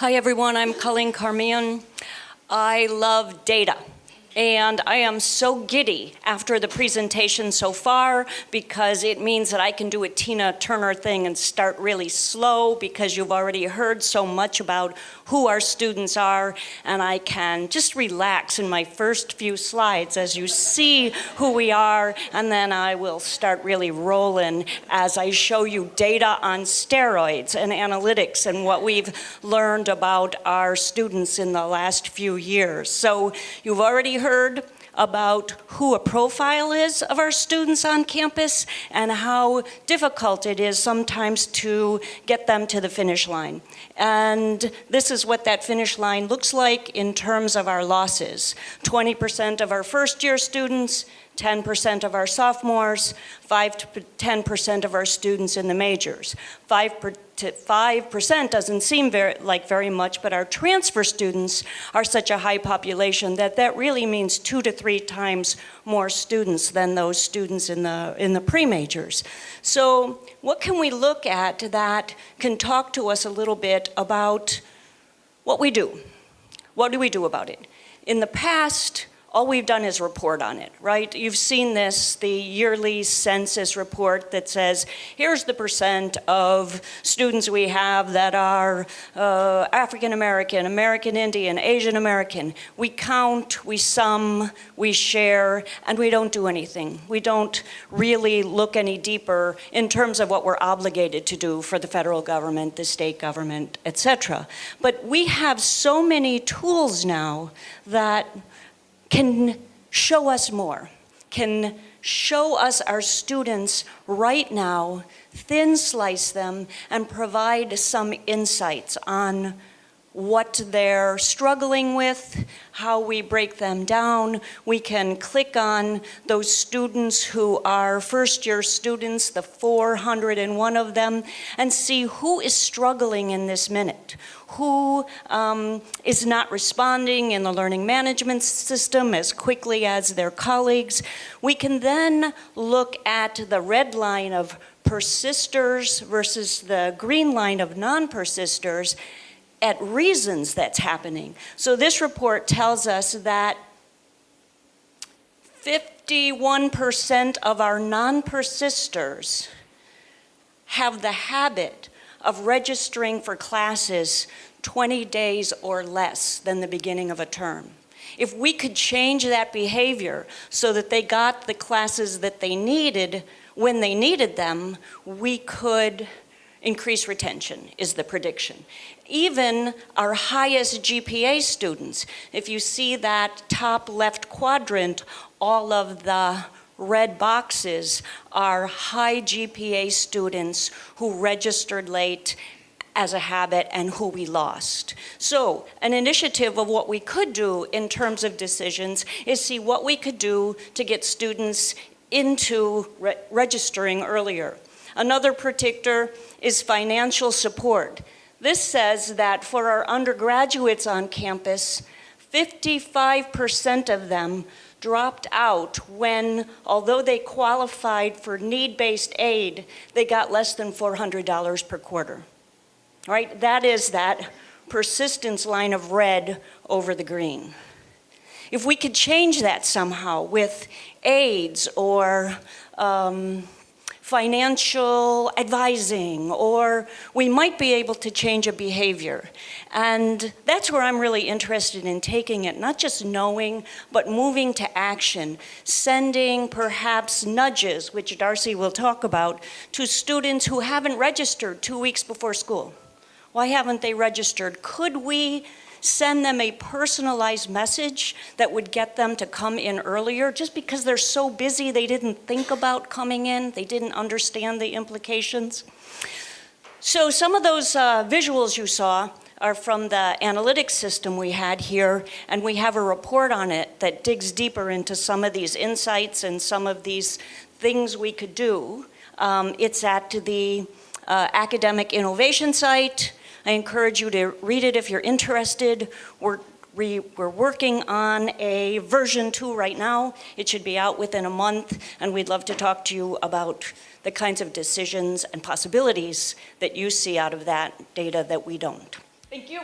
Hi everyone, I'm Colleen Carmian. I love data. And I am so giddy after the presentation so far because it means that I can do a Tina Turner thing and start really slow because you've already heard so much about who our students are, and I can just relax in my first few slides as you see who we are, and then I will start really rolling as I show you data on steroids and analytics and what we've learned about our students in the last few years. So you've already heard about who a profile is of our students on campus and how difficult it is sometimes to get them to the finish line. And this is what that finish line looks like in terms of our losses. 20% of our first-year students, 10% of our sophomores, 5 to 10% of our students in the majors. 5% doesn't seem like very much, but our transfer students are such a high population that that really means 2 to 3 times more students than those students in the pre-majors. So what can we look at that can talk to us a little bit about what we do? What do we do about it? In the past, all we've done is report on it, right? You've seen this, the yearly census report that says, here's the percent of students we have that are African American, American Indian, Asian American. We count, we sum, we share, and we don't do anything. We don't really look any deeper in terms of what we're obligated to do for the federal government, the state government, etc. But we have so many tools now that can show us more, can show us our students right now, thin slice them, and provide some insights on what they're struggling with, how we break them down. We can click on those students who are first-year students, the 401 of them, and see who is struggling in this minute, who is not responding in the learning management system as quickly as their colleagues. We can then look at the red line of persisters versus the green line of non-persisters at reasons that's happening. So this report tells us that 51% of our non-persisters have the habit of registering for classes 20 days or less than the beginning of a term. If we could change that behavior so that they got the classes that they needed when they needed them, we could increase retention, is the prediction. Even our highest GPA students, if you see that top left quadrant, all of the red boxes are high GPA students who registered late as a habit and who we lost. So an initiative of what we could do in terms of decisions is see what we could do to get students into registering earlier. Another predictor is financial support. This says that for our undergraduates on campus, 55% of them dropped out when, although they qualified for need-based aid, they got less than $400 per quarter. Right? That is that persistence line of red over the green. If we could change that somehow with aids or financial advising, or we might be able to change a behavior. And that's where I'm really interested in taking it, not just knowing, but moving to action, sending perhaps nudges, which Darcy will talk about, to students who haven't registered 2 weeks before school. Why haven't they registered? Could we send them a personalized message that would get them to come in earlier just because they're so busy they didn't think about coming in, they didn't understand the implications? So some of those visuals you saw are from the analytics system we had here, and we have a report on it that digs deeper into some of these insights and some of these things we could do. It's at the academic innovation site. I encourage you to read it if you're interested. We're working on a version 2 right now. It should be out within a month, and we'd love to talk to you about the kinds of decisions and possibilities that you see out of that data that we don't. Thank you.